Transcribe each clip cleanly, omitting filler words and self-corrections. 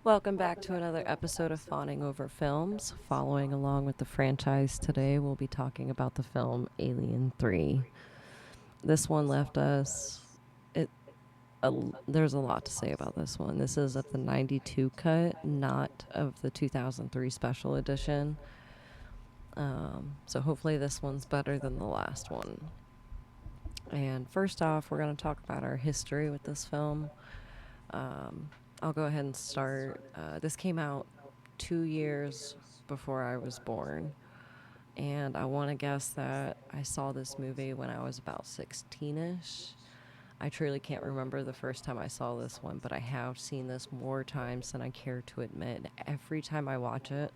Welcome back to another episode of Fawning Over Films. Following along with the franchise today, we'll be talking about the film Alien 3. This one left us. It, there's a lot to say about this one. This is of the 92 cut, not of the 2003 special edition. So hopefully, this one's better than the last one. And first off, we're going to talk about our history with this film. Um, I'll go ahead and start. This came out 2 years before I was born. And I want to guess that I saw this movie when I was about 16 ish. I truly can't remember the first time I saw this one, but I have seen this more times than I care to admit. Every time I watch it,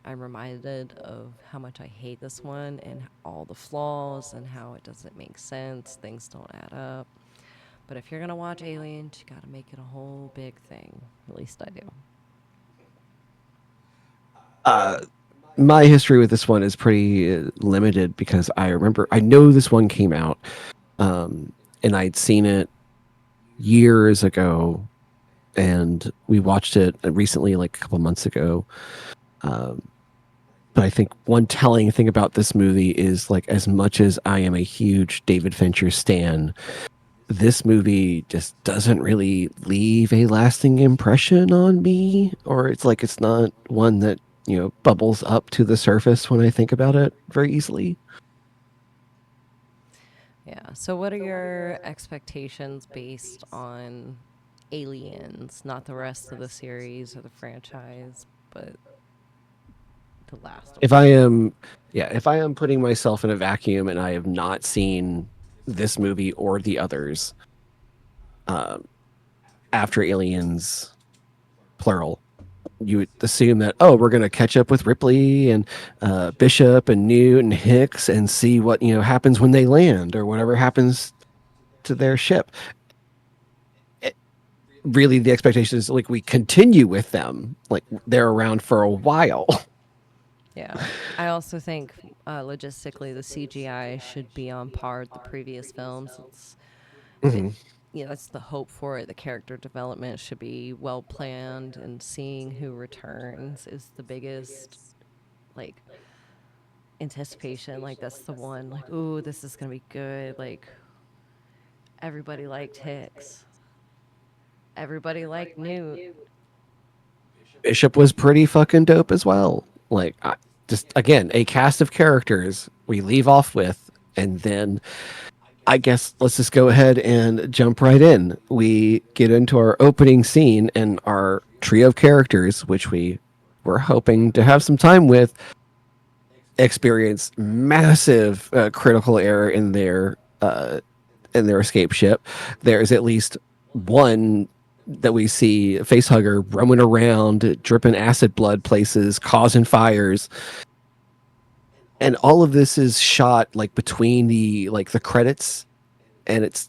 I'm reminded of how much I hate this one and all the flaws and how it doesn't make sense. Things don't add up. But if you're going to watch Aliens, you got to make it a whole big thing. At least I do. Uh, my history with this one is pretty limited because I know this one came out, um, and I'd seen it years ago, and we watched it recently, like a couple months ago. Um, but I think one telling thing about this movie is like, as much as I am a huge David Fincher stan, this movie just doesn't really leave a lasting impression on me, or it's not one that bubbles up to the surface when I think about it very easily. Yeah. So, what are your expectations based on Aliens, not the rest of the series or the franchise, but the last If one? I am, yeah, if I am putting myself in a vacuum and I have not seen this movie or the others, um, after Aliens, plural, you would assume that, oh, we're going to catch up with Ripley and Bishop and Newt and Hicks and see what happens when they land or whatever happens to their ship. It, really, the expectation is like we continue with them, like they're around for a while. Yeah. I also think logistically the CGI should be on par with the previous films. It, Mhm. that's the hope for it. The character development should be well planned, and seeing who returns is the biggest, like, anticipation. Like, that's the one, like, ooh, this is going to be good. Like, everybody liked Hicks, everybody liked Newt. Bishop was pretty fucking dope as well. Like, just again, a cast of characters we leave off with, and then I guess let's just go ahead and jump right in. We get into our opening scene, and our trio of characters, which we were hoping to have some time with, experience massive critical error in their escape ship. There's at least one that we see facehugger roaming around, dripping acid blood places, causing fires, and all of this is shot like between the credits, and it's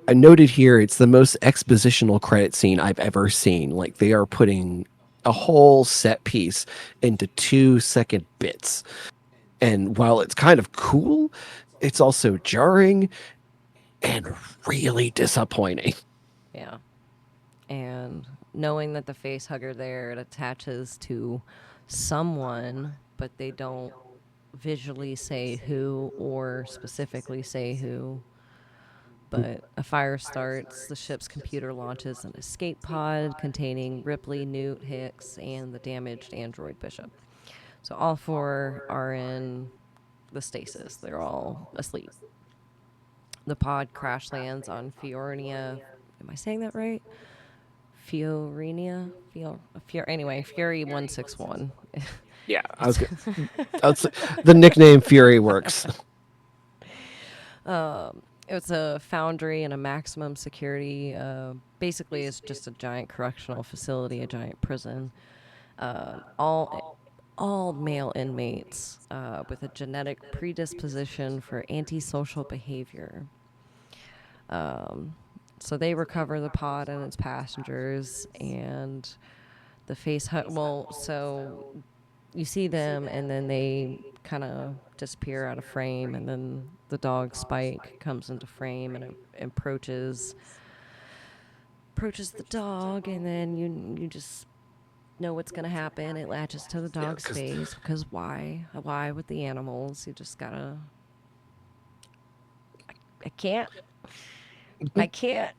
I noted here it's the most expositional credit scene I've ever seen. Like they are putting a whole set piece into 2-second bits. And while it's kind of cool, it's also jarring and really disappointing. Yeah. And knowing that the face hugger there, it attaches to someone, but they don't visually say who or specifically say who. But a fire starts, the ship's computer launches an escape pod containing Ripley, Newt, Hicks, and the damaged android Bishop. So all four are in the stasis. They're all asleep. The pod crash lands on Fiornia. Am I saying that right? Fiorina? Anyway, Fury 161. Yeah, It's the nickname Fury works. it's a foundry and a maximum security. Basically, it's just a giant correctional facility, a giant prison. All male inmates with a genetic predisposition for antisocial behavior. So they recover the pod and its passengers, and the face hut. Well, so you see them, and then they kind of disappear out of frame, and then the dog Spike comes into frame and approaches the dog, and then you just know what's going to happen. It latches to the Yeah, dog's because face because why? Why with the animals? You just gotta. I can't. I can't.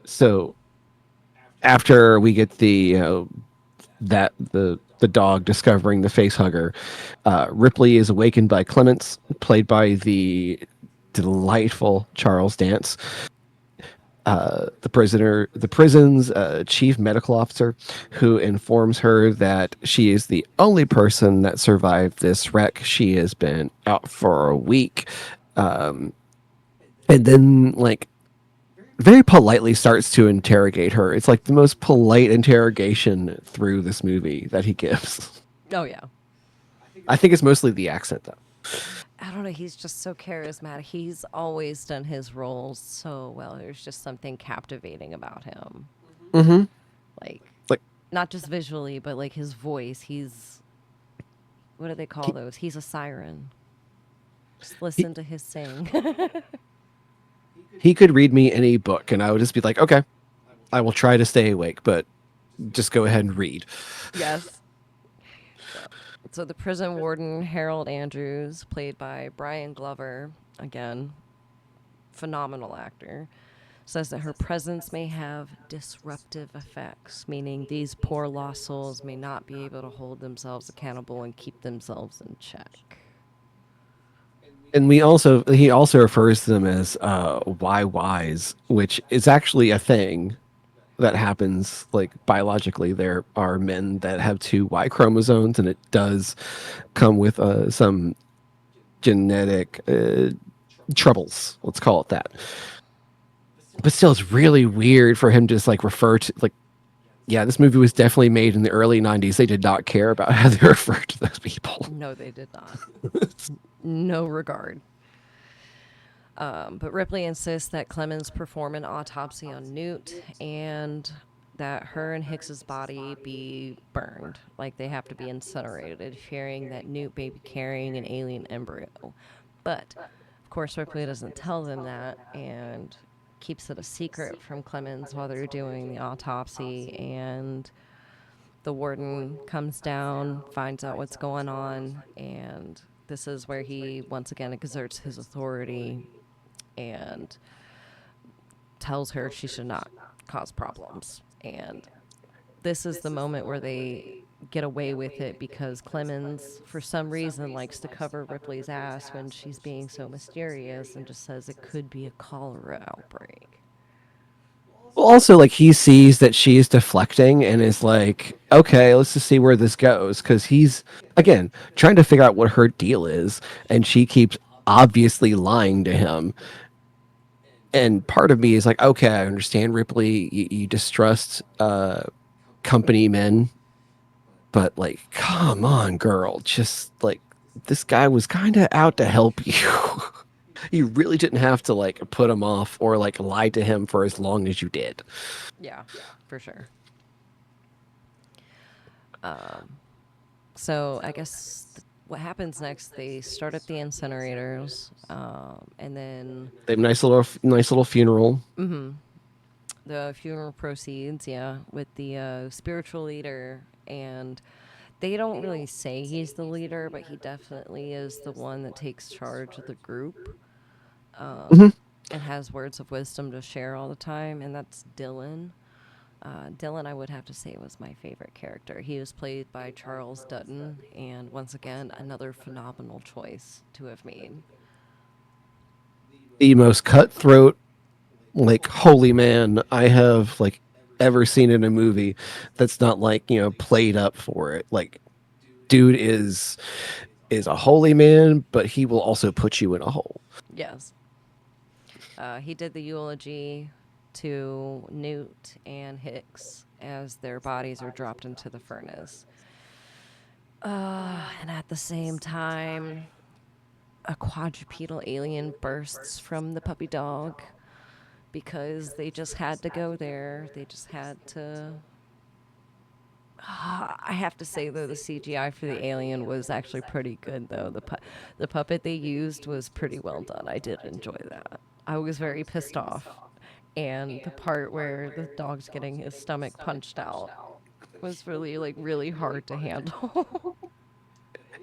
so after we get the that the dog discovering the face hugger, Ripley is awakened by Clements, played by the delightful Charles Dance, the prison's chief medical officer, who informs her that she is the only person that survived this wreck. She has been out for a week, and then like very politely starts to interrogate her. It's like the most polite interrogation through this movie that he gives. Oh, yeah. I think it's mostly the accent though. I don't know. He's just so charismatic. He's always done his roles so well. There's just something captivating about him. Mm-hmm. Like, Like not just visually, but like his voice. He's, what do they call he, those? He's a siren. Just he listen to his sing. he could read me any book, and I would just be like, okay, I will try to stay awake, but just go ahead and read. Yes. So the prison warden, Harold Andrews, played by Brian Glover, again, phenomenal actor, says that her presence may have disruptive effects, meaning these poor lost souls may not be able to hold themselves accountable and keep themselves in check. And he also refers to them as YYs, which is actually a thing that happens like biologically. There are men that have two Y chromosomes, and it does come with some genetic troubles. Let's call it that. But still, it's really weird for him to just like refer to like, yeah, this movie was definitely made in the early '90s. They did not care about how they referred to those people. No, they did not. No regard. But Ripley insists that Clemens perform an autopsy on Newt and that her and Hicks's body be burned, like they have to be incinerated, fearing that Newt may be carrying an alien embryo. But of course, Ripley doesn't tell them that and keeps it a secret from Clemens while they're doing the autopsy. And the warden comes down, finds out what's going on, and this is where he once again exerts his authority and tells her she should not cause problems. And this is the moment where they get away with it because Clemens, for some reason, likes to cover Ripley's ass when she's being so mysterious and just says it could be a cholera outbreak. Well, also, like he sees that she's deflecting and is like, okay, let's just see where this goes, because he's again trying to figure out what her deal is, and she keeps obviously lying to him. And part of me is like, okay, I understand, Ripley, you distrust company men, but like, come on, girl, just like this guy was kind of out to help you. You really didn't have to like put him off or like lie to him for as long as you did. Yeah, for sure. So I guess what happens next? They start at the incinerators, and then They have a nice little funeral. the funeral proceeds. Yeah, with the spiritual leader, and they don't really say he's the leader, but he definitely is the one that takes charge of the group and has words of wisdom to share all the time, and that's Dylan. Dylan, I would have to say, was my favorite character. He was played by Charles Dutton, and once again, another phenomenal choice to have made. The most cutthroat, like holy man I have like ever seen in a movie. That's not like played up for it. Like, dude is a holy man, but he will also put you in a hole. Yes. He did the eulogy to Newt and Hicks as their bodies are dropped into the furnace. And at the same time, a quadrupedal alien bursts from the puppy dog because they just had to go there. They just had to. I have to say though, the CGI for the alien was actually pretty good though. The puppet they used was pretty well done. I did enjoy that. I was very pissed off and the part where the dog's getting his stomach punched out was really like really hard to handle.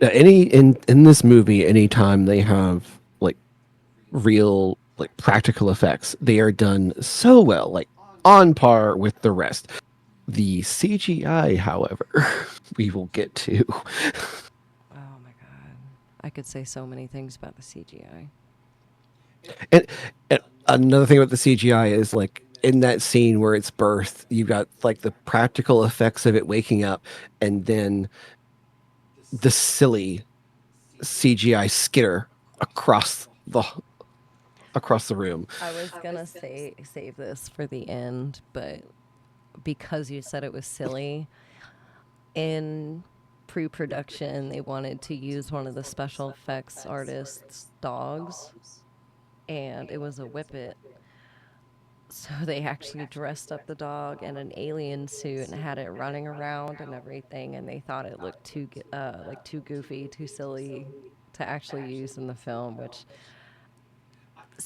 Now, in this movie, anytime they have like real like practical effects, they are done so well, like on par with the rest. The CGI, however, we will get to. Oh my god. I could say so many things about the CGI. And, and another thing about the CGI is like in that scene where it's birth, you've got like the practical effects of it waking up, and then the silly CGI skitter across the across the room. I was gonna say save this for the end, but because you said it was silly, in pre-production they wanted to use one of the special effects artists' dogs, and it was a whippet. So they actually dressed up the dog in an alien suit and had it running around and everything, and they thought it looked like too goofy, too silly to actually use in the film. Which,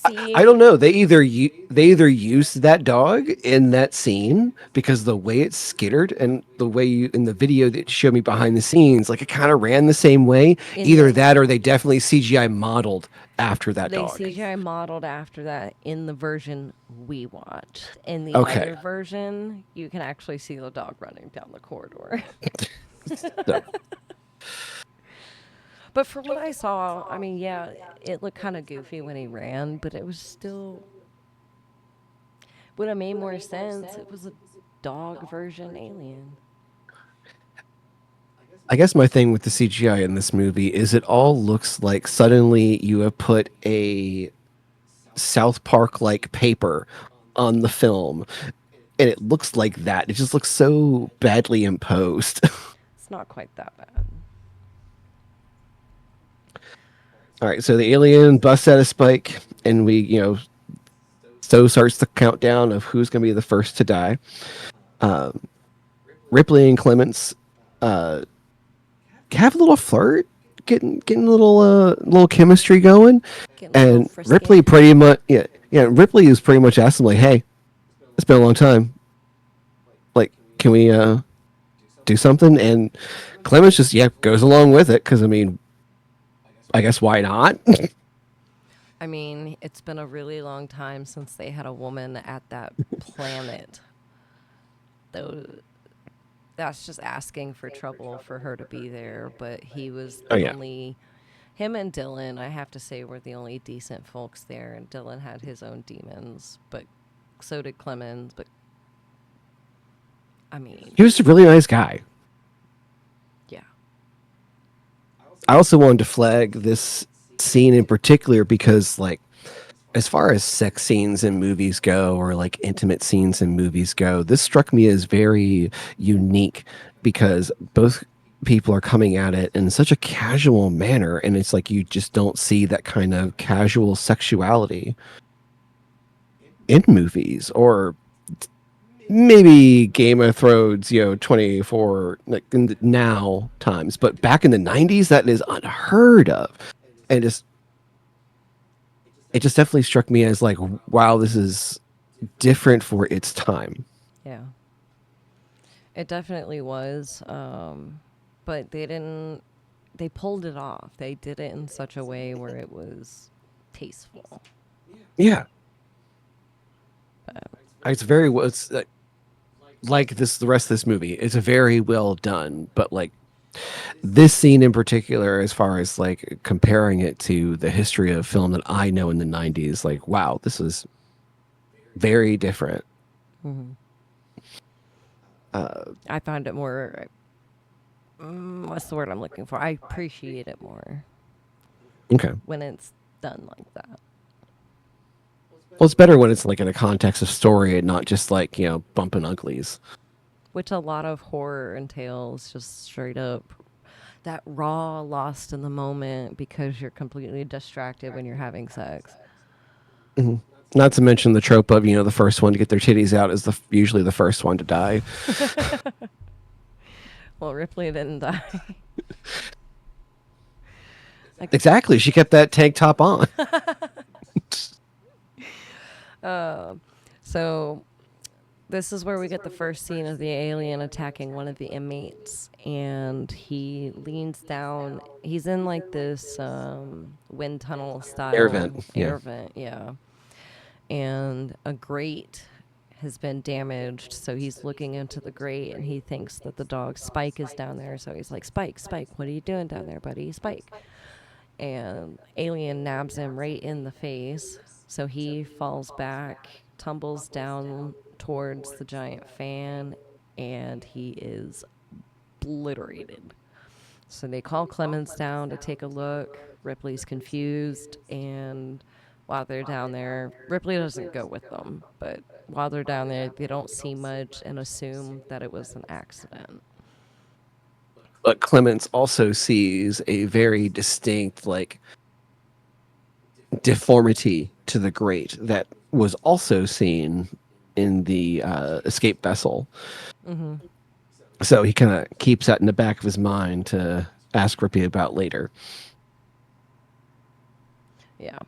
I see, don't know. They either used that dog in that scene because the way it skittered and the way you in the video that showed me behind the scenes, like it kind of ran the same way. in Either the that or they definitely CGI modeled after that they dog. CGI modeled after that in the version we watched. In the Okay. other version, you can actually see the dog running down the corridor. So, But for what I saw, I mean, yeah, it looked kind of goofy when he ran, but it was still would have made more sense. It was a dog version alien. I guess my thing with the CGI in this movie is it all looks like suddenly you have put a South Park like paper on the film, and it looks like that. It just looks so badly imposed. It's not quite that bad. All right, so the alien busts out a spike, and we, so starts the countdown of who's going to be the first to die. Ripley and Clements have a little flirt, getting a little chemistry going, Getting a little and frisky. Ripley pretty much Ripley is pretty much asking like, hey, it's been a long time. Like, can we do something? And Clements just goes along with it because I mean, I guess why not? I mean, it's been a really long time since they had a woman at that planet. Though that's just asking for trouble for her to be there, but he was Oh the yeah. only him and Dylan, I have to say, were the only decent folks there, and Dylan had his own demons, but so did Clemens, but I mean, He was a really nice guy. yeah. I also wanted to flag this scene in particular because, like, as far as sex scenes in movies go, or like intimate scenes in movies go, this struck me as very unique because both people are coming at it in such a casual manner, and it's like you just don't see that kind of casual sexuality in movies, or maybe Game of Thrones, 24 like in the now times, but back in the 90s that is unheard of. And it just definitely struck me as like, wow, this is different for its time. Yeah. It definitely was. But they pulled it off. They did it in such a way where it was tasteful. Yeah, But it's very well. It's like this. The rest of this movie, it's very well done. But like this scene in particular, as far as like comparing it to the history of film that I know in the '90s, like wow, this is very different. I found it more. What's the word I'm looking for? I appreciate it more Okay, when it's done like that. well, it's better when it's like in a context of story and not just like bumping uglies. Which a lot of horror entails just straight up that raw lost in the moment because you're completely distracted when you're having sex. Not to mention the trope of the first one to get their titties out is usually the first one to die. Well, Ripley didn't die. Exactly, she kept that tank top on. So this is where we get the first scene of the alien attacking one of the inmates, and he leans down. He's in like this wind tunnel Air style vent. Yeah. air vent, yeah. And a grate has been damaged, so he's looking into the grate and he thinks that the dog Spike is down there. So he's like, Spike, Spike, what are you doing down there, buddy? Spike. And alien nabs him right in the face. So he falls back, tumbles down towards the giant fan, and he is obliterated. So they call Clemens down to take a look. Ripley's confused, and while they're down there, Ripley doesn't go with them, but while they're down there, they don't see much and assume that it was an accident. But Clements also sees a very distinct, like, deformity to the grate that was also seen in the escape vessel. Mm-hmm. So he kind of keeps that in the back of his mind to ask Ripley about later. Yeah.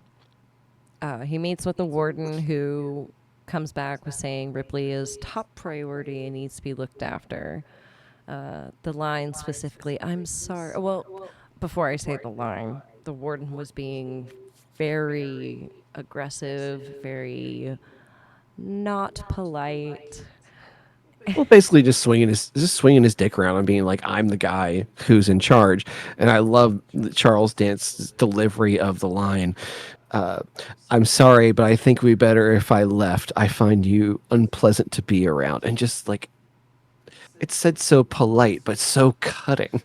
He meets with the warden who comes back with saying Ripley is top priority and needs to be looked after. The line specifically, I'm sorry. Well, before I say the line, the warden was being very aggressive, very not polite. Well, basically just swinging his dick around and being like, "I'm the guy who's in charge." And I love Charles Dance's delivery of the line. Uh, I'm sorry, but I think it'd be better if I left. I find you unpleasant to be around. And just like it's said so polite, but so cutting.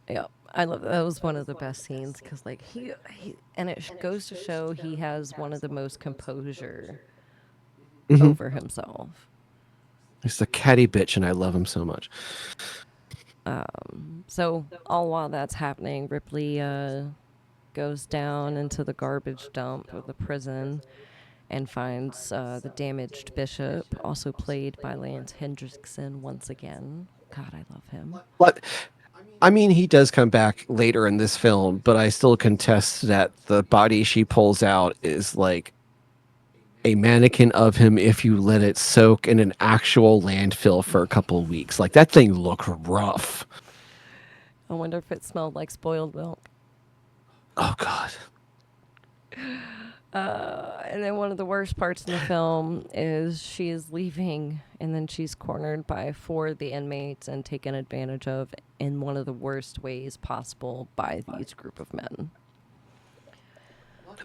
Yeah, I love that. Was one of the best scenes because like he and it goes to show he has one of the most composure Hmm. over himself. He's a catty bitch, and I love him so much. So all while that's happening, Ripley goes down into the garbage dump of the prison and finds the damaged bishop, also played by Lance Hendrickson once again. God, I love him. But I mean, he does come back later in this film, but I still contest that the body she pulls out is like a mannequin of him if you let it soak in an actual landfill for a couple of weeks. Like that thing looked rough. I wonder if it smelled like spoiled milk. Oh god. And then one of the worst parts in the film is she is leaving and then she's cornered by four of the inmates and taken advantage of in one of the worst ways possible by these group of men.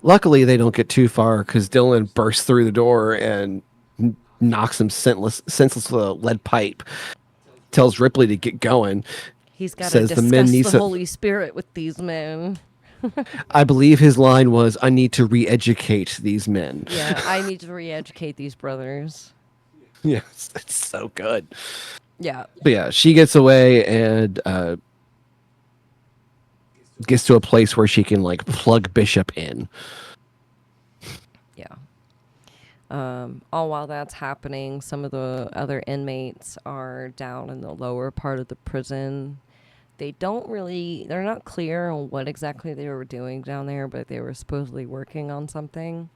Luckily, they don't get too far because Dylan bursts through the door and knocks him senseless with a lead pipe. Tells Ripley to get going. He's got to Says the men discuss need the to. Holy Spirit with these men. I believe his line was, "I need to re-educate these men." Yeah, I need to re-educate these brothers. Yes, it's so good. Yeah. But yeah, she gets away and gets to a place where she can like plug Bishop in. Yeah. All while that's happening, some of the other inmates are down in the lower part of the prison. They're not clear on what exactly they were doing down there, but they were supposedly working on something.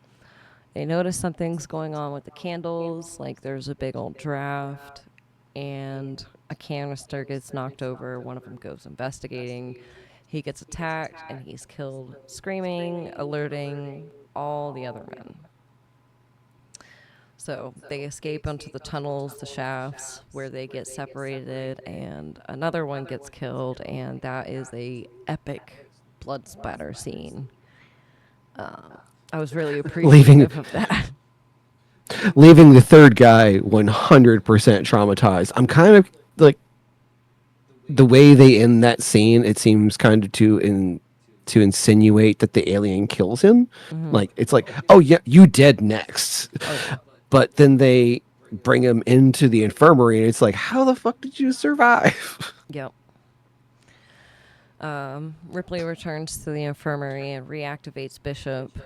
They notice something's going on with the candles, like there's a big old draft, and a canister gets knocked over. One of them goes investigating. He gets attacked and he's killed, screaming, alerting all the other men. So they escape onto the tunnels, the shafts, where they get separated, and another one gets killed, and that is a epic blood splatter scene. I was really Leaving appreciative of that. leaving the third guy 100% traumatized. I'm kind of like the way they end that scene. It seems kind of to insinuate that the alien kills him. Like it's like, oh yeah, you dead next. Oh yeah. But then they bring him into the infirmary, and it's like, how the fuck did you survive? Yep. Ripley returns to the infirmary and reactivates Bishop.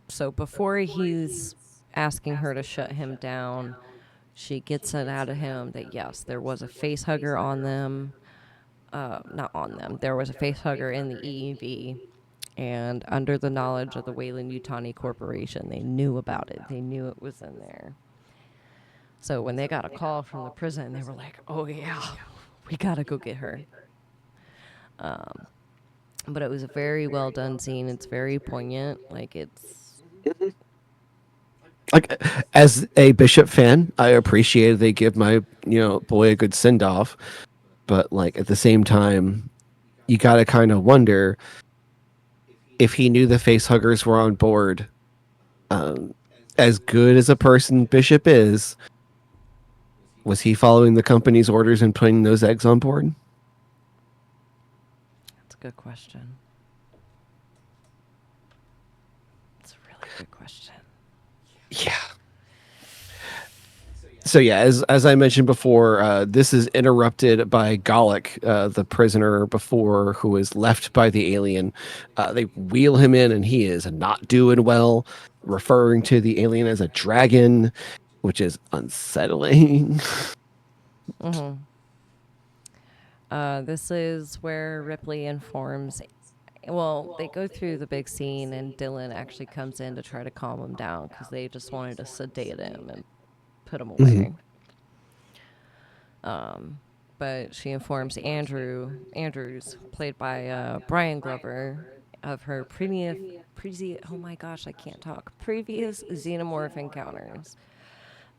So before he's asking her to shut him down, she gets it out of him that yes, there was a face hugger on them. Not on them. There was a face hugger in the EEV, And under the knowledge of the Wayland Utani Corporation, they knew about it. They knew it was in there. So when they got a call from the prison, they were like, "Oh yeah, we gotta go get her." But it was a very well done scene. It's very poignant. Like it's Like, as a Bishop fan, I appreciate they give my boy a good send off, but like at the same time, you got to kind of wonder if he knew the face huggers were on board. As good as a person Bishop is, was he following the company's orders and putting those eggs on board? That's a good question. It's a really good question. Yeah. So yeah, as I mentioned before, this is interrupted by Gallic, the prisoner before, who is left by the alien. They wheel him in, and he is not doing well, referring to the alien as a dragon, which is unsettling. This is where Ripley informs. Well, they go through the big scene, and Dylan actually comes in to try to calm him down because they just wanted to sedate him and put him away. But she informs Andrews, played by Brian Glover, of her previous oh my gosh, I can't talk, previous xenomorph encounters.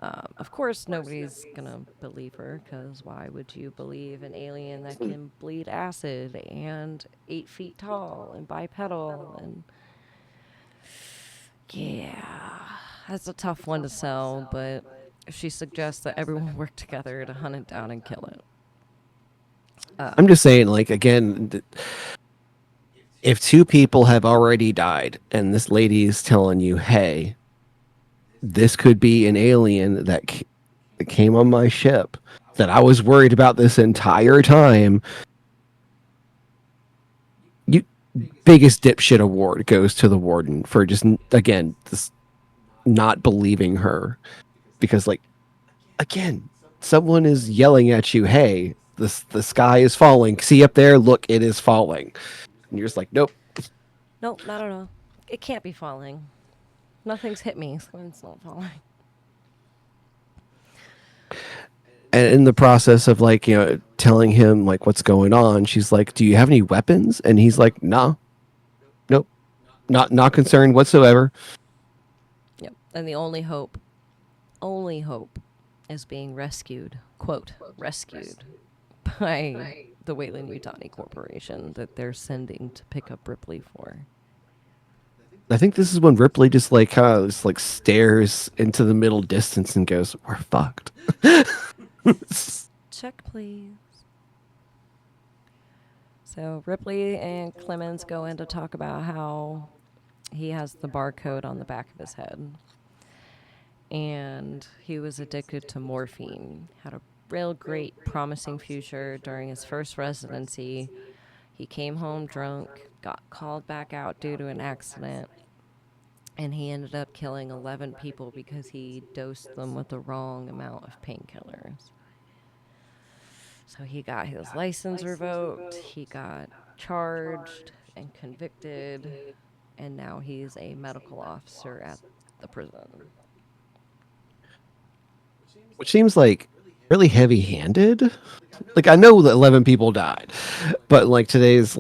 Of course, nobody's gonna believe her, because why would you believe an alien that can bleed acid and 8 feet tall and bipedal? And yeah, that's a tough one to sell, but she suggests that everyone work together to hunt it down and kill it. I'm just saying, like, again, if two people have already died and this lady is telling you, hey, this could be an alien that came on my ship that I was worried about this entire time, you biggest dipshit award goes to the warden for just, again, this not believing her. Because, like, again, someone is yelling at you, hey, the sky is falling. See up there? Look, it is falling. And you're just like, nope. Nope, not at all. It can't be falling. Nothing's hit me, so it's not falling. And in the process of, like, telling him, like, what's going on, she's like, do you have any weapons? And he's like, nah. Nope. Not concerned whatsoever. Yep. And the only hope, is being rescued, quote, rescued by the Wayland Yutani Corporation that they're sending to pick up Ripley for. I think this is when Ripley just, like, kind of just, like, stares into the middle distance and goes, we're fucked. Check, please. So Ripley and Clemens go in to talk about how he has the barcode on the back of his head. And he was addicted to morphine, had a real great, promising future during his first residency. He came home drunk, got called back out due to an accident, and he ended up killing 11 people because he dosed them with the wrong amount of painkillers. So he got his license revoked, he got charged and convicted, and now he's a medical officer at the prison. Which seems like really heavy-handed. Like, I know that 11 people died, but like today's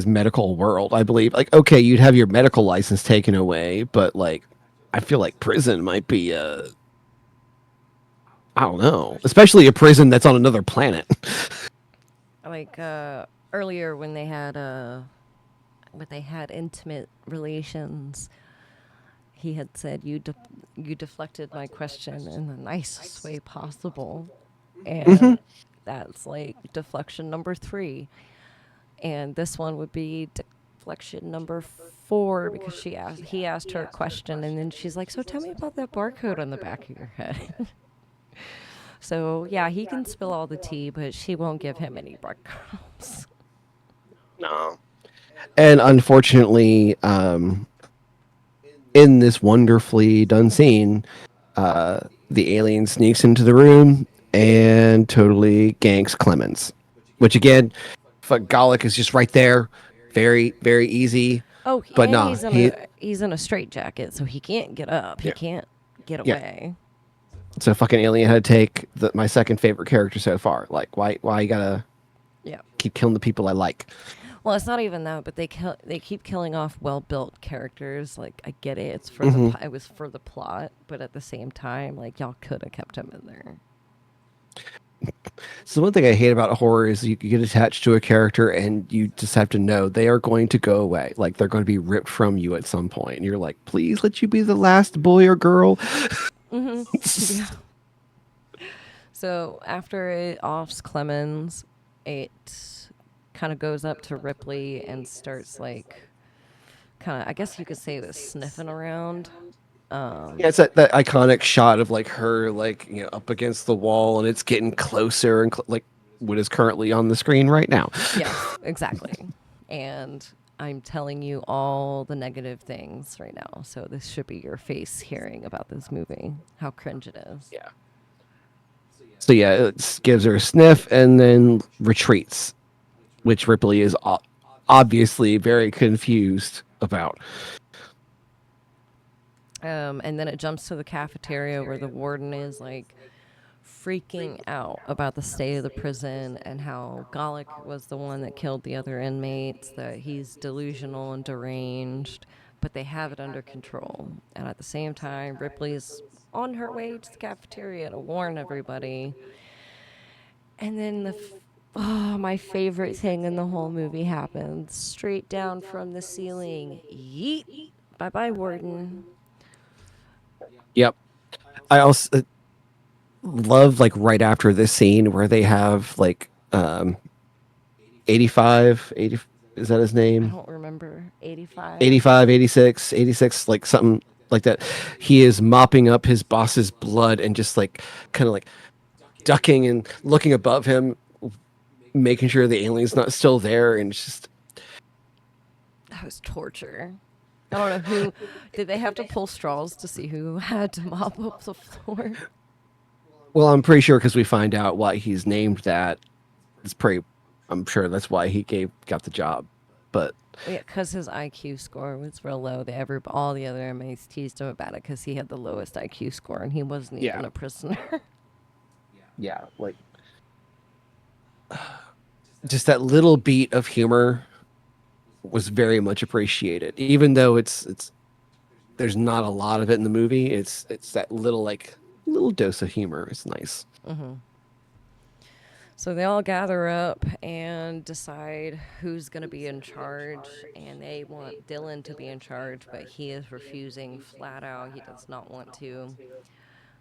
medical world, I believe, like, okay, you'd have your medical license taken away, but like I feel like prison might be I don't know, especially a prison that's on another planet. Like earlier when they had intimate relations, he had said, you deflected my question in the nicest way possible. And that's like deflection number 3. And this one would be deflection number 4, because he asked her a question, and then she's like, so tell me about that barcode on the back of your head. So yeah, he can spill all the tea, but she won't give him any breadcrumbs. No. And unfortunately, in this wonderfully done scene, the alien sneaks into the room and totally ganks Clemens. Which, again, fuck, Gallic is just right there, very, very easy. Oh, But and nah, he he's in a straitjacket, so he can't get up. He yeah can't get yeah. away. So fucking Alien had to take my second favorite character so far. Like why you gotta Yeah. keep killing the people I like? Well, it's not even that, but they keep killing off well-built characters. Like I get it, Hmm. it was for the plot, but at the same time, like y'all could have kept him in there. So one thing I hate about horror is you get attached to a character and you just have to know they are going to go away. Like they're going to be ripped from you at some point. And you're like, please let you be the last boy or girl. Yeah. So after it offs Clemens, it kind of goes up to Ripley and starts like kind of, I guess you could say, it was sniffing around. Yeah, it's that iconic shot of like her like up against the wall and it's getting closer and like what is currently on the screen right now. Yes, exactly. And I'm telling you all the negative things right now. So this should be your face hearing about this movie, how cringe it is. Yeah. So yeah, it gives her a sniff and then retreats, which Ripley is obviously very confused about. And then it jumps to the cafeteria where the warden is like freaking out about the state of the prison and how Golic was the one that killed the other inmates, that he's delusional and deranged, but they have it under control. And at the same time, Ripley's on her way to the cafeteria to warn everybody. And then my favorite thing in the whole movie happens. Straight down from the ceiling. Yeet. Bye bye, warden. Yep. I also love like right after this scene where they have like 85 80, is that his I name? don't remember. 85. 85, 86, 86, like something like that. He is mopping up his boss's blood and just like kind of like ducking and looking above him, making sure the alien's not still there. And it's just, That was torture. I don't know who. Did they have to pull straws to see who had to mop up the floor? well, I'm pretty sure because we find out why he's named that. It's pretty, I'm sure that's why he got the job. But Yeah, because his IQ score was real low. All the other inmates teased him about it because he had the lowest IQ score and he wasn't yeah, even a prisoner. yeah, like just that little beat of humor was very much appreciated, even though it's there's not a lot of it in the movie. It's that little like little dose of humor. It's nice. So they all gather up and decide who's going to be in charge. And they want Dylan to be in charge, but he is refusing flat out. He does not want to.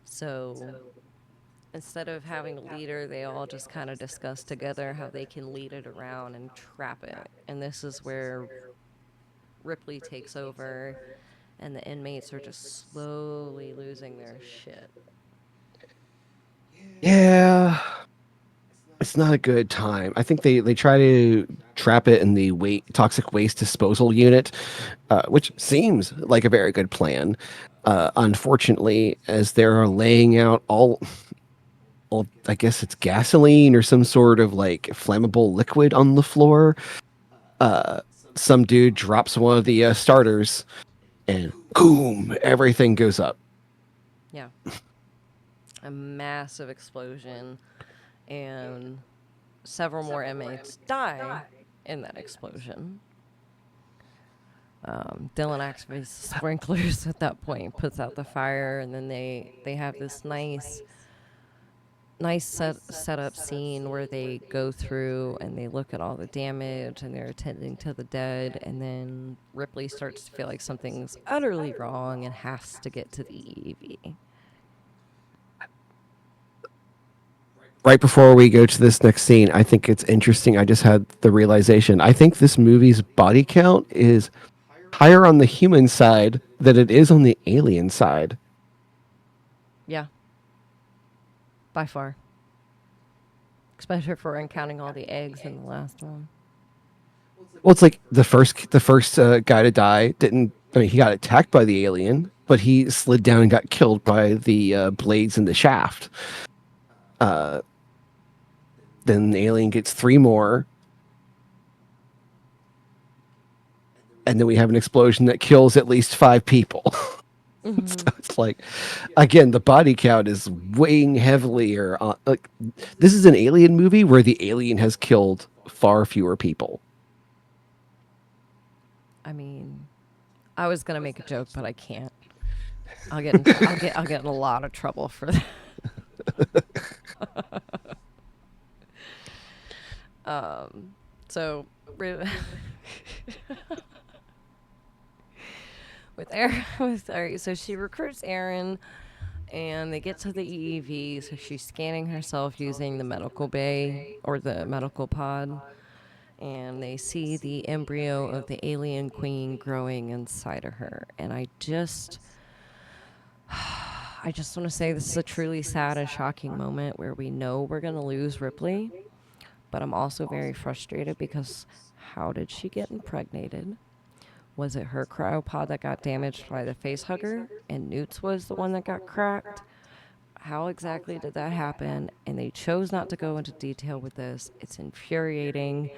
So instead of having a leader, they all just kind of discuss together how they can lead it around and trap it. And this is where Ripley takes over, and the inmates are just slowly losing their shit. Yeah, it's not a good time. I think they try to trap it in the toxic waste disposal unit, which seems like a very good plan. Unfortunately, as they're laying out all, I guess it's gasoline or some sort of like flammable liquid on the floor. Some dude drops one of the starters, and boom, everything goes up. Yeah. A massive explosion, and several more inmates die in that explosion. Dylan activates the sprinklers at that point, puts out the fire, and then they have this nice setup scene where they go through and they look at all the damage and they're attending to the dead, and then Ripley starts to feel like something's utterly wrong and has to get to the EV. Right before we go to this next scene, I think it's interesting. I just had the realization. I think this movie's body count is higher on the human side than it is on the alien side. Yeah, by far. Especially if we're counting all the eggs in the last one. Well, it's like the first guy to die didn't. I mean, he got attacked by the alien, but he slid down and got killed by the blades in the shaft. Then the alien gets three more. and then we have an explosion that kills at least 5 people. So Hmm. it's like, again, the body count is weighing heavier on, like, this is an alien movie where the alien has killed far fewer people. I mean, I was gonna make a joke, but I can't. I'll get in a lot of trouble for that. So re- with Aaron, so she recruits Aaron, and they get to the EEV. So she's scanning herself using the medical bay or the medical pod, and they see the embryo of the alien queen growing inside of her. And I just want to say this is a truly sad and shocking moment where we know we're going to lose Ripley, but I'm also very frustrated because how did she get impregnated? Was it her cryopod that got damaged by the face hugger and Newt's was the one that got cracked? How exactly did that happen? And they chose not to go into detail with this. It's infuriating.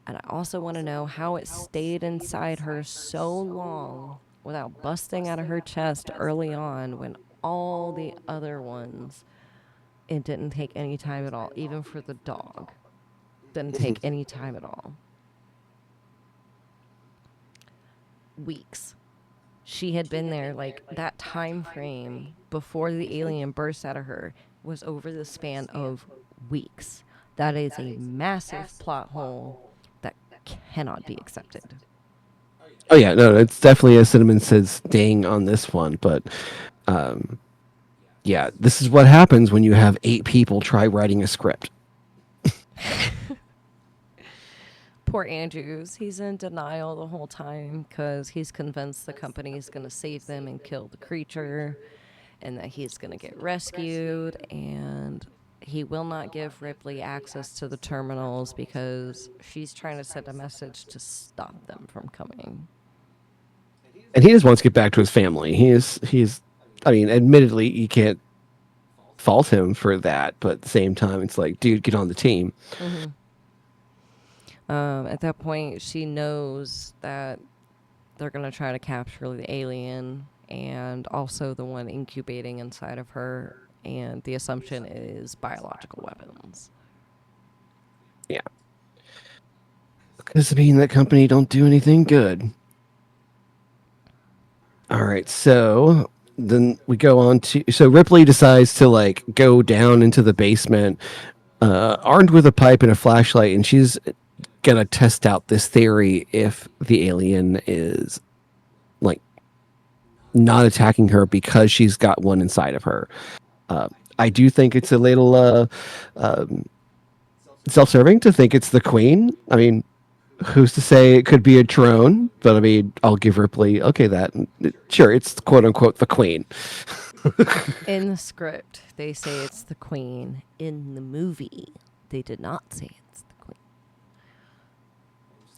And I also want to know how it stayed inside her so long without busting out of her chest early on when all the other ones, it didn't take any time at all, even for the dog. Didn't take any time at all. Weeks. She had been there, like that time frame before the alien burst out of her was over the span of weeks. That is a massive plot hole that cannot be accepted. Oh yeah, no, it's definitely, as Cinnamon says, ding on this one, but um, yeah, this is what happens when you have 8 people try writing a script. Poor Andrews, he's in denial the whole time because he's convinced the company is going to save them and kill the creature and that he's going to get rescued. And he will not give Ripley access to the terminals because she's trying to send a message to stop them from coming. And he just wants to get back to his family. He's I mean, admittedly, you can't fault him for that, but at the same time, it's like, dude, get on the team. Hmm. At that point, she knows that they're going to try to capture the alien and also the one incubating inside of her. And the assumption is biological weapons. Yeah, because I mean, that company don't do anything good. All right, so then we go on to, so Ripley decides to like go down into the basement, armed with a pipe and a flashlight, and she's gonna test out this theory if the alien is like not attacking her because she's got one inside of her. Uh, I do think it's a little um, self-serving to think it's the queen. I mean, who's to say it could be a drone? But I mean, I'll give Ripley, okay, that sure, it's quote unquote the queen. In the script, they say it's the queen. In the movie, they did not say it's the queen.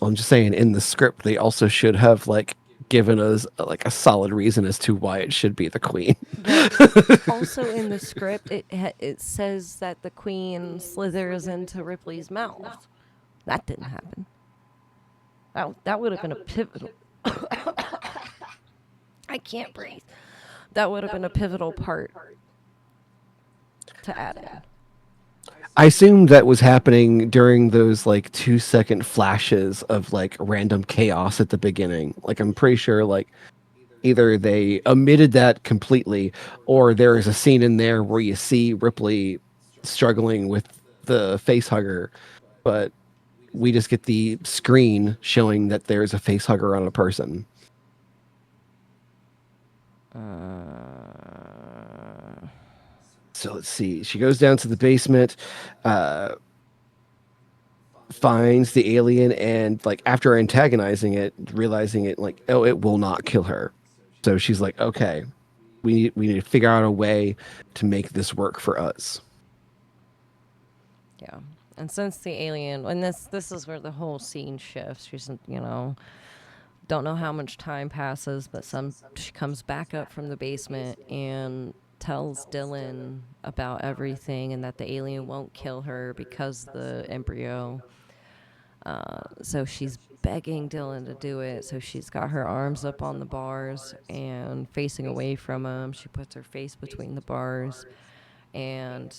I'm just saying, in the script, they also should have like given us like a solid reason as to why it should be the queen. Well, also in the script, it says that the queen slithers into Ripley's mouth. That didn't happen. That would have been a pivotal. I can't breathe. That would have been a pivotal part to add in. I assumed that was happening during those like 2 second flashes of like random chaos at the beginning. Like I'm pretty sure like either they omitted that completely or there is a scene in there where you see Ripley struggling with the face hugger, but we just get the screen showing that there's a face hugger on a person. Uh, So let's see. She goes down to the basement, uh, finds the alien, and like after antagonizing it, realizing it like, oh, it will not kill her. So she's like, okay, we need to figure out a way to make this work for us. yeah. And since the alien, and this is where the whole scene shifts. She's, don't know how much time passes, but she comes back up from the basement and tells Dylan about everything and that the alien won't kill her because the embryo. So she's begging Dylan to do it. So she's got her arms up on the bars and facing away from him. She puts her face between the bars, and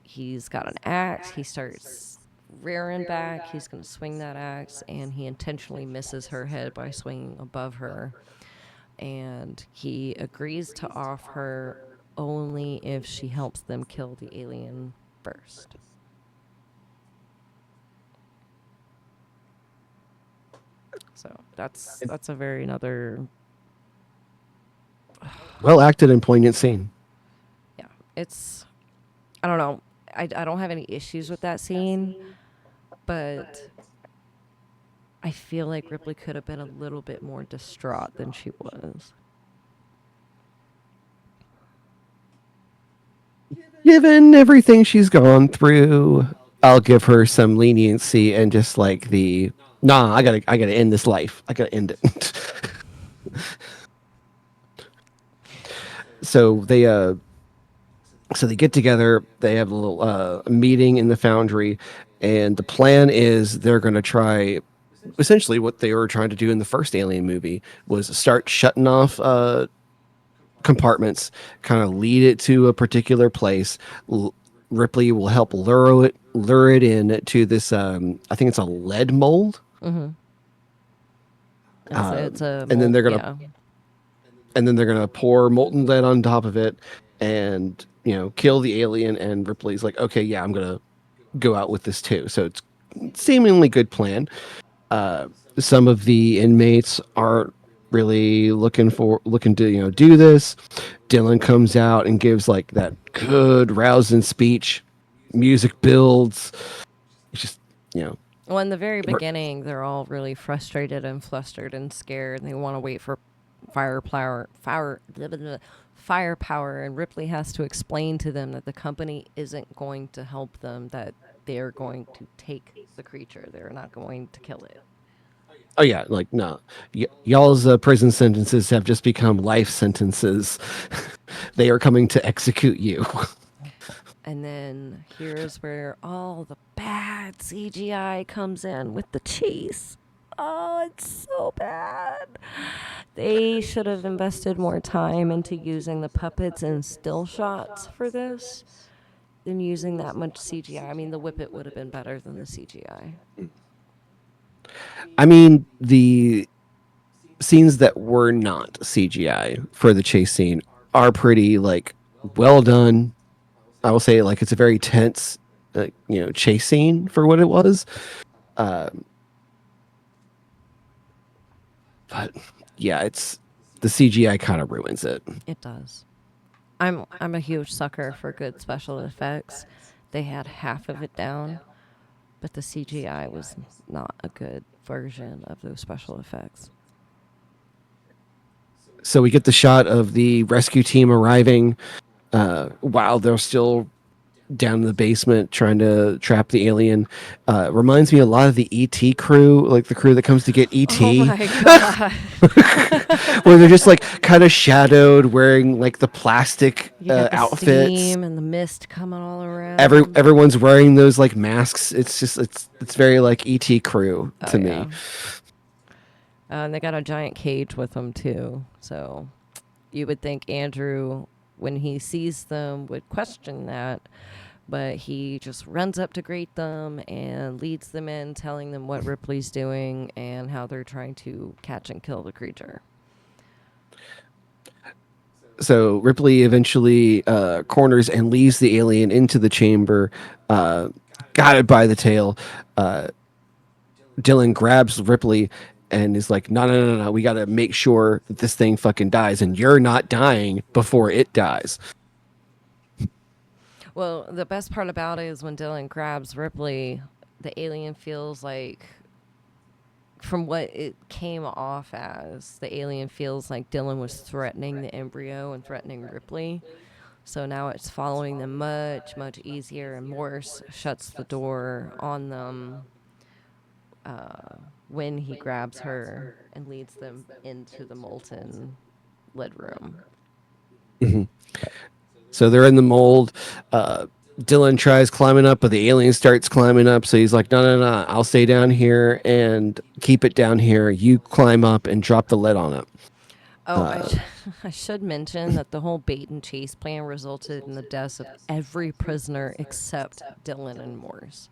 he's got an axe. He starts rearing back. He's going to swing that axe, and he intentionally misses her head by swinging above her. And he agrees to off her only if she helps them kill the alien first. So that's a very another. Well acted and poignant scene. Yeah, it's, I don't know. I don't have any issues with that scene, but I feel like Ripley could have been a little bit more distraught than she was. Given everything she's gone through, I'll give her some leniency and just like the nah, I gotta end this life. I gotta end it. so they so they get together, they have a little meeting in the foundry, and the plan is they're gonna try essentially what they were trying to do in the first Alien movie was start shutting off compartments, kind of lead it to a particular place. Ripley will help lure it in to this. I think it's a lead mold, Mm-hmm. It's a and then mold, they're gonna yeah. pour molten lead on top of it, and kill the alien. And Ripley's like, okay, yeah, I'm gonna go out with this too. So it's seemingly good plan. Some of the inmates aren't really looking to do this. Dylan comes out and gives like that good rousing speech. Music builds. It's just Well, in the very beginning, they're all really frustrated and flustered and scared, and they want to wait for firepower. And Ripley has to explain to them that the company isn't going to help them; that they're going to take the creature. They're not going to kill it. oh yeah, like no, y'all's prison sentences have just become life sentences. They are coming to execute you. And then here's where all the bad CGI comes in with the chase. Oh, it's so bad. They should have invested more time into using the puppets and still shots for this than using that much CGI. I mean, the Whippet would have been better than the CGI. I mean, the scenes that were not CGI for the chase scene are pretty like well done. I will say like it's a very tense, chase scene for what it was. But yeah, it's the CGI kind of ruins it. It does. I'm a huge sucker for good special effects. They had half of it down, but the CGI was not a good version of those special effects. So we get the shot of the rescue team arriving while they're still down in the basement trying to trap the alien. Reminds me a lot of the ET crew, like the crew that comes to get Oh ET, my god. where they're just like kind of shadowed, wearing like the plastic You got the outfits. steam and the mist coming all around. Everyone's wearing those like masks. It's just it's very like ET crew to me. Yeah. And they got a giant cage with them too. So you would think Andrew, when he sees them, would question that. But he just runs up to greet them and leads them in, telling them what Ripley's doing and how they're trying to catch and kill the creature. So Ripley eventually corners and leads the alien into the chamber, got it by the tail. Dylan grabs Ripley and is like, no, no, no, no. We got to make sure that this thing fucking dies, and you're not dying before it dies. Well, the best part about it is when Dylan grabs Ripley, the alien feels like, from what it came off as, the alien feels like Dylan was threatening the embryo and threatening Ripley. So now it's following them much, much easier, and Morse shuts the door on them when he grabs her and leads them into the molten lead room. So they're in the mold. Dylan tries climbing up, but the alien starts climbing up. So he's like, no, no, no, I'll stay down here and keep it down here. You climb up and drop the lid on it. Oh, I should mention that the whole bait and chase plan resulted in the deaths of every prisoner except Dylan and Morse.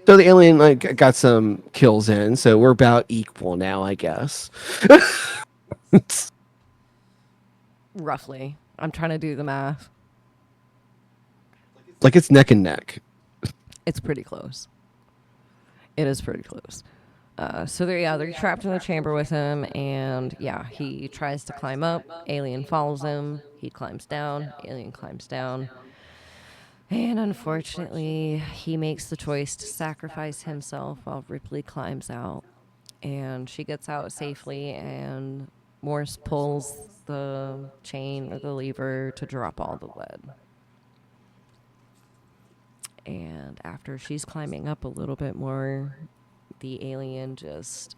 So the alien like got some kills in. So we're about equal now, I guess. Roughly. I'm trying to do the math. Like it's neck and neck. It's pretty close. It is pretty close. So they're trapped in the chamber with him, and yeah, he tries to climb up. Alien follows him. He climbs down. Alien climbs down. And unfortunately, he makes the choice to sacrifice himself while Ripley climbs out. And she gets out safely, and Morse pulls the chain or the lever to drop all the lead. And after she's climbing up a little bit more, the alien just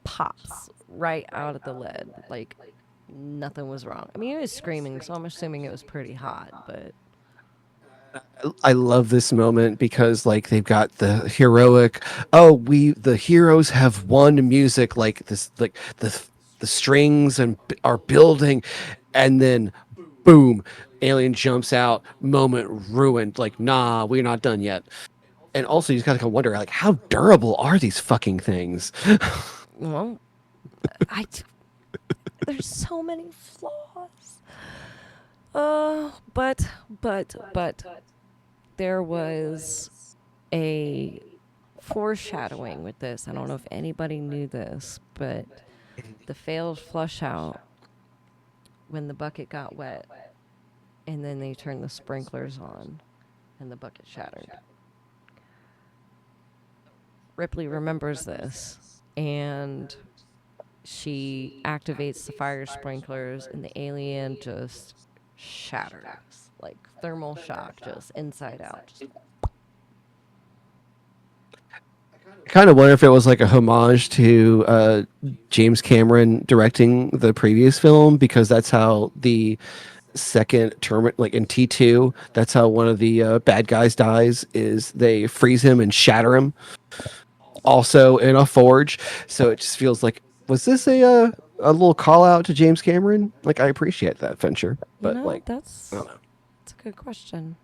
pops right out of the lid. Like nothing was wrong. I mean, it was screaming, so I'm assuming it was pretty hot, but I love this moment because like they've got the heroic, the heroes have won music, like this, like the strings and are building, and then boom, alien jumps out, moment ruined. Like, nah, we're not done yet. And also, you just gotta wonder, like, how durable are these fucking things? well, I there's so many flaws. But there was a foreshadowing with this. I don't know if anybody knew this, but the failed flush out when the bucket got wet and then they turned the sprinklers on and the bucket shattered. Ripley remembers this and she activates the fire sprinklers and the alien just shatters like thermal shock, just inside out. Just I kind of wonder if it was like a homage to James Cameron directing the previous film, because that's how the second term, like in T2, that's how one of the bad guys dies, is they freeze him and shatter him, also in a forge. So it just feels like, was this a little call out to James Cameron? Like, I appreciate that venture, you but know, like, I don't know. that's a good question.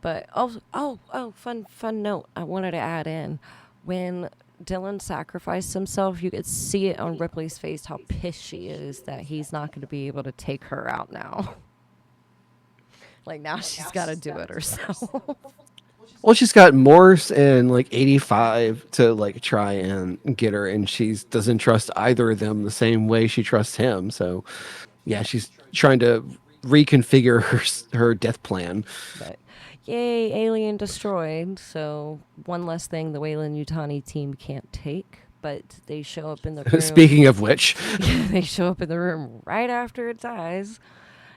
But fun note I wanted to add in. When Dylan sacrificed himself, you could see it on Ripley's face how pissed she is that he's not going to be able to take her out now. Like now she's got to do it herself. Well, she's got Morse and like 85 to like try and get her, and she doesn't trust either of them the same way she trusts him. So, yeah, she's trying to reconfigure her death plan. But yay, alien destroyed. So one less thing the Weyland Yutani team can't take. But they show up in the room. Speaking of which, They show up in the room right after it dies,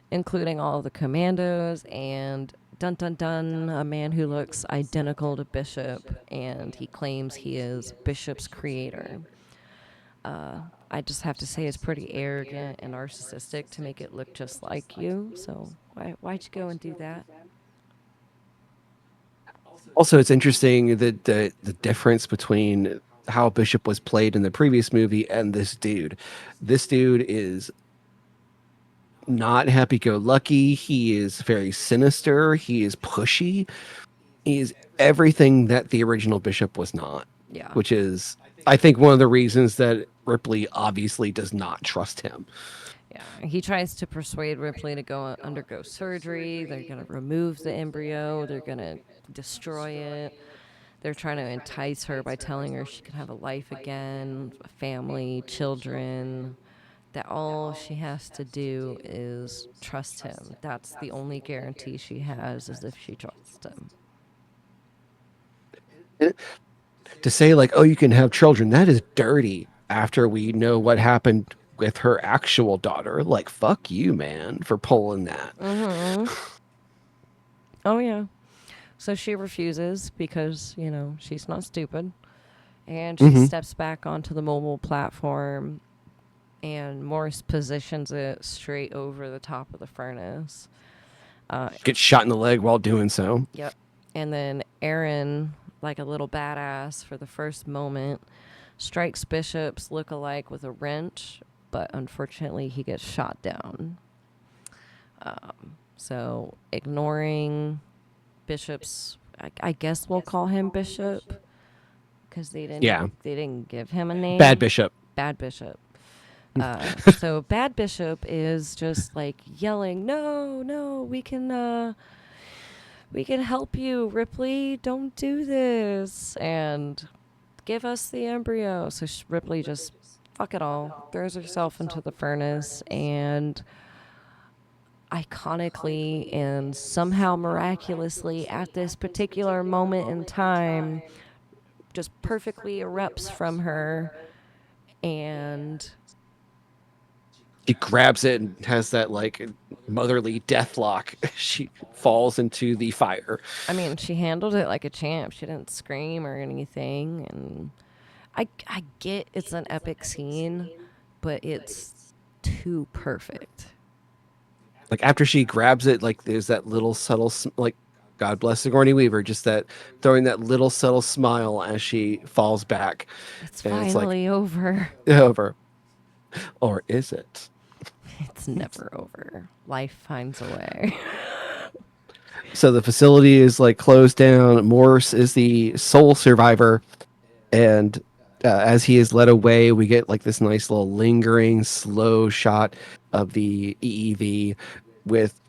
including all of the commandos and dun dun dun, a man who looks identical to Bishop, and he claims he is Bishop's creator. I just have to say it's pretty arrogant and narcissistic to make it look just like you. So why'd you go and do that? also, it's interesting that the difference between how Bishop was played in the previous movie and this dude. This dude is not happy go lucky. He is very sinister. He is pushy. He is everything that the original Bishop was not, Yeah. which is, I think, one of the reasons that Ripley obviously does not trust him. Yeah, he tries to persuade Ripley to go undergo surgery. They're going to remove the embryo. They're going to destroy it. They're trying to entice her by telling her she can have a life again, a family, children. That all she has to do is trust him. That's the only guarantee she has, is if she trusts him. To say, like, oh, you can have children, that is dirty after we know what happened with her actual daughter. Like, fuck you, man, for pulling that. Oh, yeah. So she refuses because, she's not stupid. And she steps back onto the mobile platform, and Morse positions it straight over the top of the furnace. Gets shot in the leg while doing so. Yep. And then Aaron, like a little badass for the first moment, strikes Bishop's look-alike with a wrench, but unfortunately he gets shot down. So ignoring Bishop's, I guess we'll call him Bishop because Yeah, they didn't give him a name. bad bishop. Bad Bishop. So Bad Bishop is just like yelling, "No, no, we can help you, Ripley. Don't do this, and give us the embryo." So Ripley just fuck it all, throws herself into the furnace, and iconically and somehow miraculously at this particular moment in time just perfectly erupts from her, and She grabs it and has that like motherly death lock. She falls into the fire. I mean, she handled it like a champ. She didn't scream or anything, and I get it's an epic scene, but it's too perfect. Like after she grabs it, like there's that little subtle, like God bless Sigourney Weaver, just that throwing that little subtle smile as she falls back, It's and it's like finally over. over, or is it? It's never over. Life finds a way. So the facility is like closed down. Morse is the sole survivor, and as he is led away, we get like this nice little lingering, slow shot of the EEV with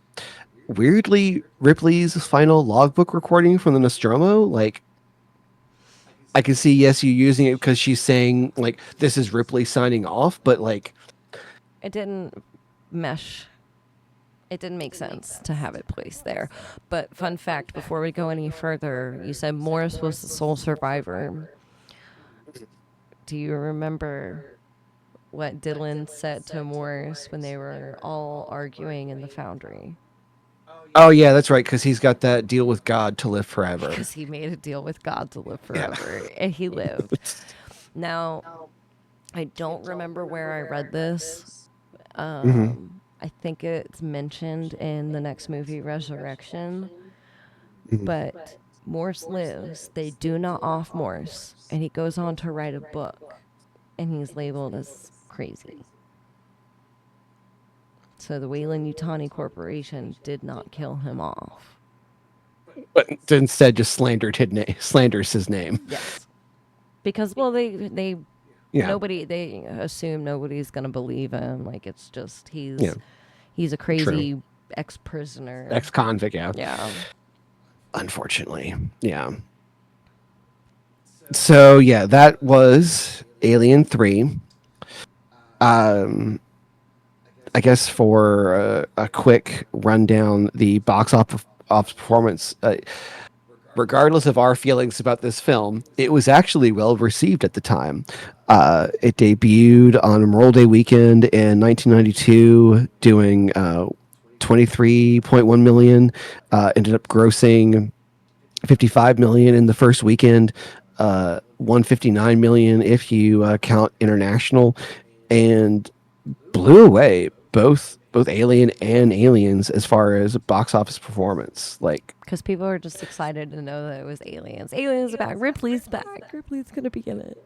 weirdly Ripley's final logbook recording from the Nostromo. Like I can see, yes, you using it because she's saying like this is Ripley signing off, but like It didn't mesh. It didn't make sense to have it placed there. But fun fact, before we go any further, you said Morris was the sole survivor. Do you remember what Dylan said to Morris when they were all arguing in the foundry? oh yeah, that's right, because he's got that deal with God to live forever. Because he made a deal with God to live Yeah. forever, and he lived. Now, I don't remember where I read this. I think it's mentioned in the next movie, Resurrection. But Morse lives. They do not off Morse, and he goes on to write a book, and he's labeled as crazy. So the Weyland Yutani Corporation did not kill him off. But instead just slanders his name. Yes. Because well they Yeah. nobody they assume nobody's gonna believe him. Like it's just Yeah. he's a crazy ex prisoner. Ex-convict, yeah. Yeah. Unfortunately. Yeah. So yeah, that was Alien 3. I guess for a quick rundown, the box office performance, regardless of our feelings about this film, it was actually well received at the time. It debuted on Memorial Day weekend in 1992, doing 23.1 million. Ended up grossing 55 million in the first weekend, 159 million if you count international, and blew away both Alien and Aliens as far as box office performance. Like, Because people are just excited to know that it was aliens. Aliens are back. Ripley's back. Ripley's gonna be in it.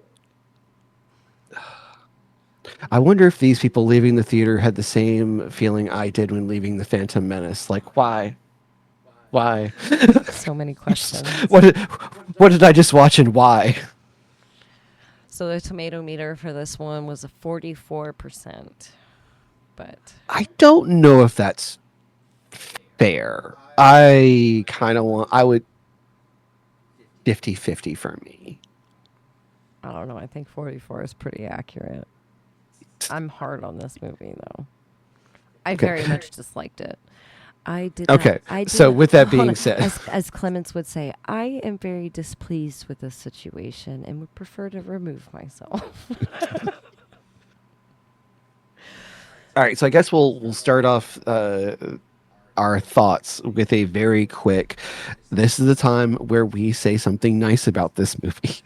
I wonder if these people leaving the theater had the same feeling I did when leaving the Phantom Menace. Like, why? Why? So many questions. What did I just watch and why? So the tomato meter for this one was a 44%. But I don't know if that's fair. I kind of want, I would 50-50 for me. I don't know. I think 44 is pretty accurate. I'm hard on this movie though. I very much disliked it. I did. Okay, I did so with that hold being on. said, as Clements would say, I am very displeased with this situation and would prefer to remove myself. all right, so I guess we'll start off our thoughts with a very quick. This is the time where we say something nice about this movie.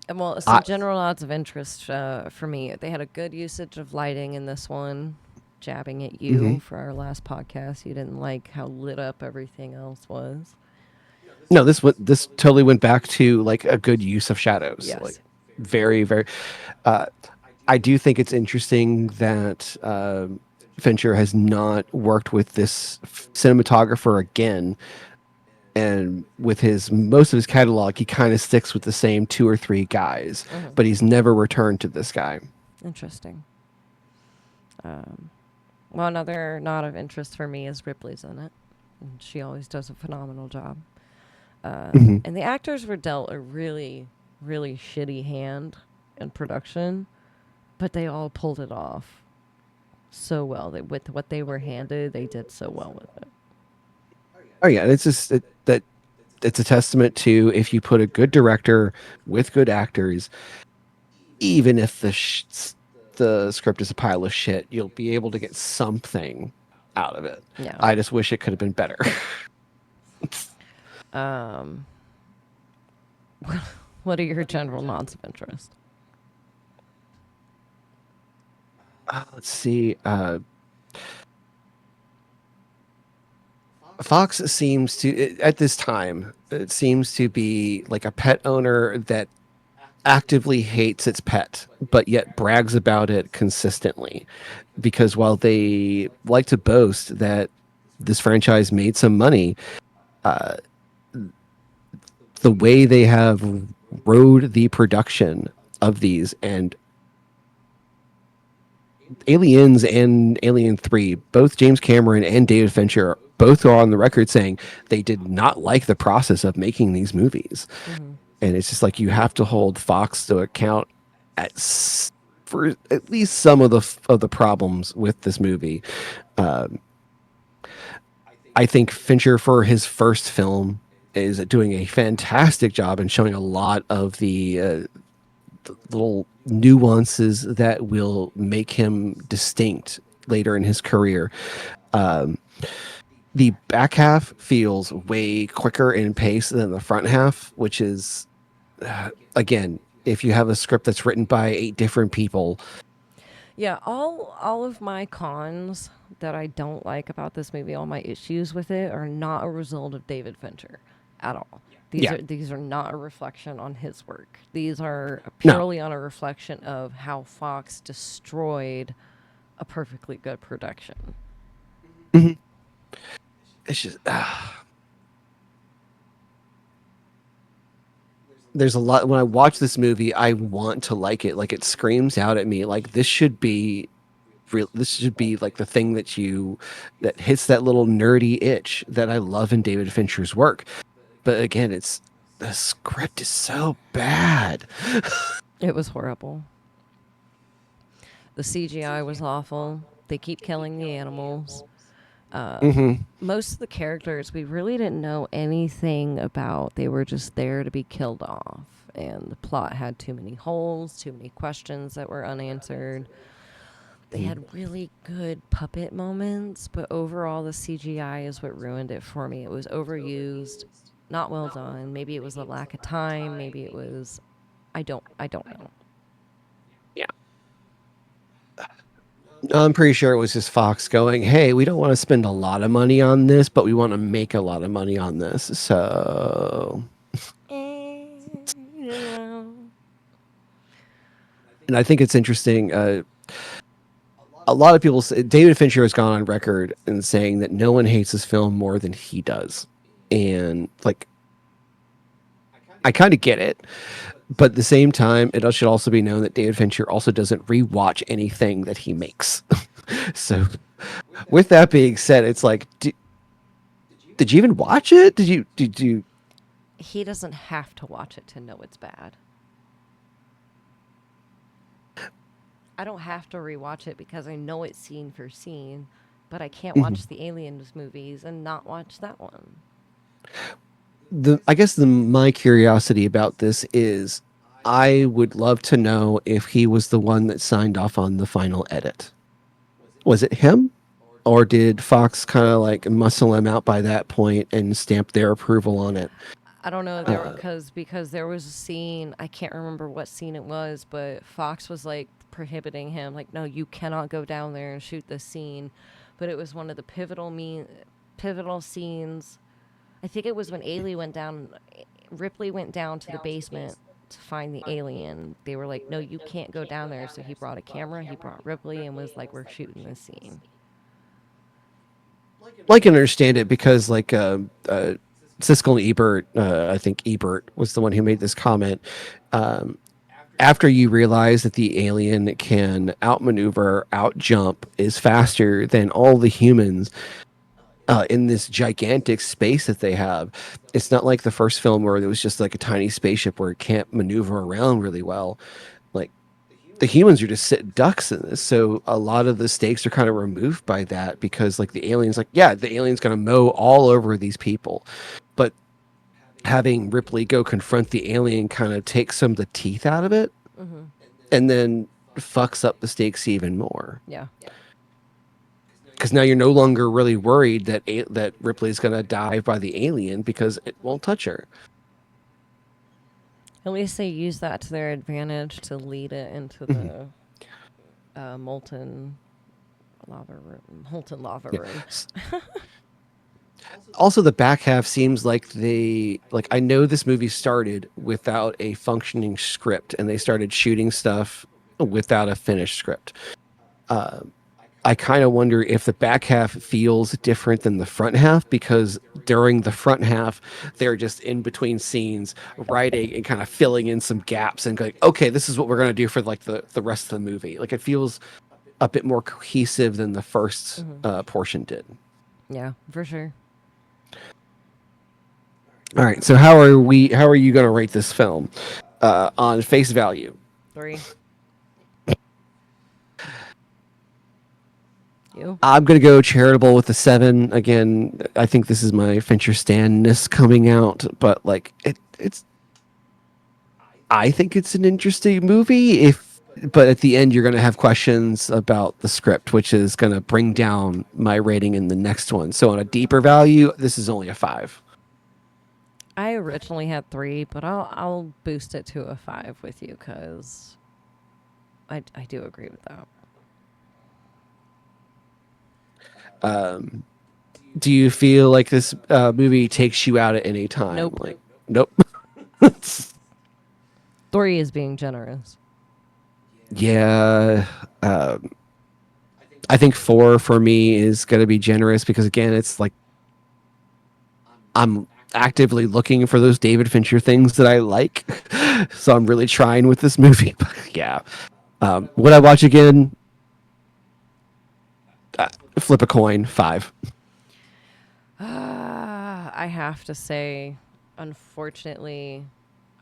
And well, some general odds of interest for me. They had a good usage of lighting in this one. jabbing at Hmm. you for our last podcast. You didn't like how lit up everything else was. No, this totally went back to like a good use of shadows. Like Yes. very, very. Uh, I do think it's interesting that Fincher has not worked with this cinematographer again, and with his most of his catalog, he kind of sticks with the same two or three guys, Hmm. but he's never returned to this guy. Interesting. Um, well, another not of interest for me is Ripley's in it. And she always does a phenomenal job. Hmm. And the actors were dealt a really, really shitty hand in production, but they all pulled it off so well. With what they were handed, they did so well with it. Oh yeah, it's just that it's a testament to if you put a good director with good actors, even if the script is a pile of shit, you'll be able to get something out of it. Yeah. I just wish it could have been better. Um, what are your general nods of interest? Let's see. Fox seems to, at this time, it seems to be like a pet owner that actively hates its pet, but yet brags about it consistently. Because while they like to boast that this franchise made some money, uh, the way they have rode the production of these and Aliens and Alien 3, both James Cameron and David Fincher both are on the record saying they did not like the process of making these movies. Mm-hmm. And it's just like you have to hold Fox to account for at least some of the problems with this movie. Um, I think Fincher for his first film is doing a fantastic job and showing a lot of the little nuances that will make him distinct later in his career. Um, the back half feels way quicker in pace than the front half, which is again, if you have a script that's written by 8 different people. Yeah, all of my cons that I don't like about this movie, all my issues with it, are not a result of David Fincher at all. Yeah, These are not a reflection on his work. These are no, purely on a reflection of how Fox destroyed a perfectly good production. mhm. It's just there's a lot. When I watch this movie, I want to like it. Like it screams out at me, like this should be real. This should be like the thing that hits that little nerdy itch that I love in David Fincher's work. But again, it's the script is so bad. It was horrible. The CGI was awful. They keep killing the animals. Hmm. Most of the characters we really didn't know anything about. They were just there to be killed off. And the plot had too many holes, too many questions that were unanswered. They had really good puppet moments, but overall the CGI is what ruined it for me. It was overused, not well done. Maybe it was a lack of time, maybe it was I don't know. Yeah, I'm pretty sure it was just Fox going, "Hey, we don't want to spend a lot of money on this, but we want to make a lot of money on this." So, Yeah. and I think it's interesting. A lot of people say David Fincher has gone on record and saying that no one hates his film more than he does, and like I kind of get it, but at the same time, it should also be known that David Fincher also doesn't rewatch anything that he makes. So, with that being said, it's like, did you even watch it? Did you? He doesn't have to watch it to know it's bad. I don't have to rewatch it because I know it's scene for scene, but I can't Mhm. watch the Aliens movies and not watch that one. The I guess the my curiosity about this is, I would love to know if he was the one that signed off on the final edit. Was it him? Or did Fox kind of like muscle him out by that point and stamp their approval on it? I don't know there Uh, because there was a scene, I can't remember what scene it was, but Fox was like prohibiting him, like, no, you cannot go down there and shoot this scene. But it was one of the pivotal scenes. I think it was when Ripley went down to the basement to find the alien. They were like, no, you can't go down there. So he brought a camera, he brought Ripley, and was like, we're shooting this scene. Well, I can understand it because like Siskel and Ebert, I think Ebert was the one who made this comment. Um, After you realize that the alien can outmaneuver, outjump, is faster than all the humans in this gigantic space that they have. It's not like the first film where it was just like a tiny spaceship where it can't maneuver around really well. Like the humans are just sitting ducks in this, so a lot of the stakes are kind of removed by that because like the aliens, like yeah, the alien's gonna mow all over these people, but having Ripley go confront the alien kind of takes some of the teeth out of it, Mm-hmm. and then fucks up the stakes even more. Yeah. Because now you're no longer really worried that that Ripley's gonna die by the alien because it won't touch her. At least they use that to their advantage to lead it into the molten lava room. Molten lava Yeah. room. Also, the back half seems like I know this movie started without a functioning script, and they started shooting stuff without a finished script. I kind of wonder if the back half feels different than the front half because during the front half, they're just in between scenes, writing and kind of filling in some gaps and going, okay, this is what we're going to do for like the rest of the movie. Like it feels a bit more cohesive than the first portion did. Yeah, for sure. All right. So how are you going to rate this film on face value? 3. You? I'm going to go charitable with a 7. Again, I think this is my Fincher Stan-ness coming out, but like it's I think it's an interesting movie but at the end you're going to have questions about the script, which is going to bring down my rating in the next one. So on a deeper value, this is only a 5. I originally had 3, but I'll boost it to a 5 with you because I do agree with that. Do you feel like this movie takes you out at any time? Nope. Like, nope. 3 is being generous. Yeah. I think 4 for me is going to be generous because again, it's like I'm actively looking for those David Fincher things that I like. So I'm really trying with this movie. But yeah. Would I watch again? Flip a coin, 5. I have to say, unfortunately,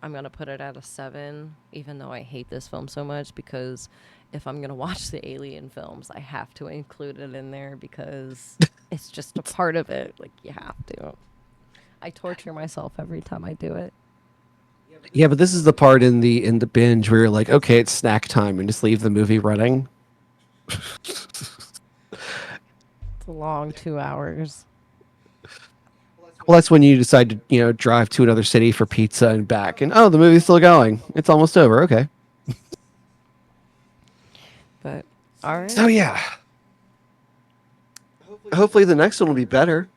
I'm going to put it at a 7, even though I hate this film so much, because if I'm going to watch the Alien films, I have to include it in there because it's just a part of it. Like, you have to. I torture myself every time I do it. Yeah, but this is the part in the binge where you're like, okay, it's snack time, and just leave the movie running. It's a long 2 hours. Well, that's when you decide to, drive to another city for pizza and back. And, oh, the movie's still going. It's almost over. Okay. But, all right. So, yeah. Hopefully the next one will be better.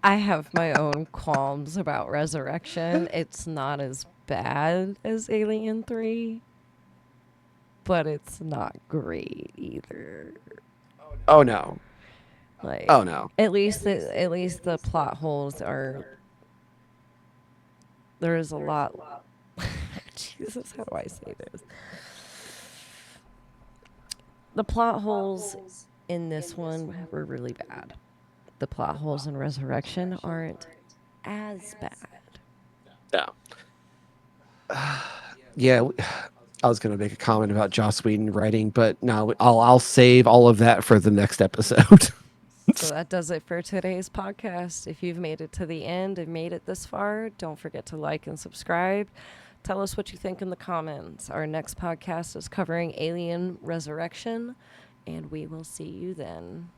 I have my own qualms about Resurrection. It's not as bad as Alien 3, but it's not great either. Oh, no. Like, Oh, no. At least the plot holes are. There is a lot. Jesus, how do I say this? The plot holes in this one were really bad. The plot holes in Resurrection aren't as bad. No. Yeah, I was going to make a comment about Joss Whedon writing, but no, I'll save all of that for the next episode. So that does it for today's podcast. If you've made it to the end and made it this far, don't forget to like and subscribe. Tell us what you think in the comments. Our next podcast is covering Alien Resurrection, and we will see you then.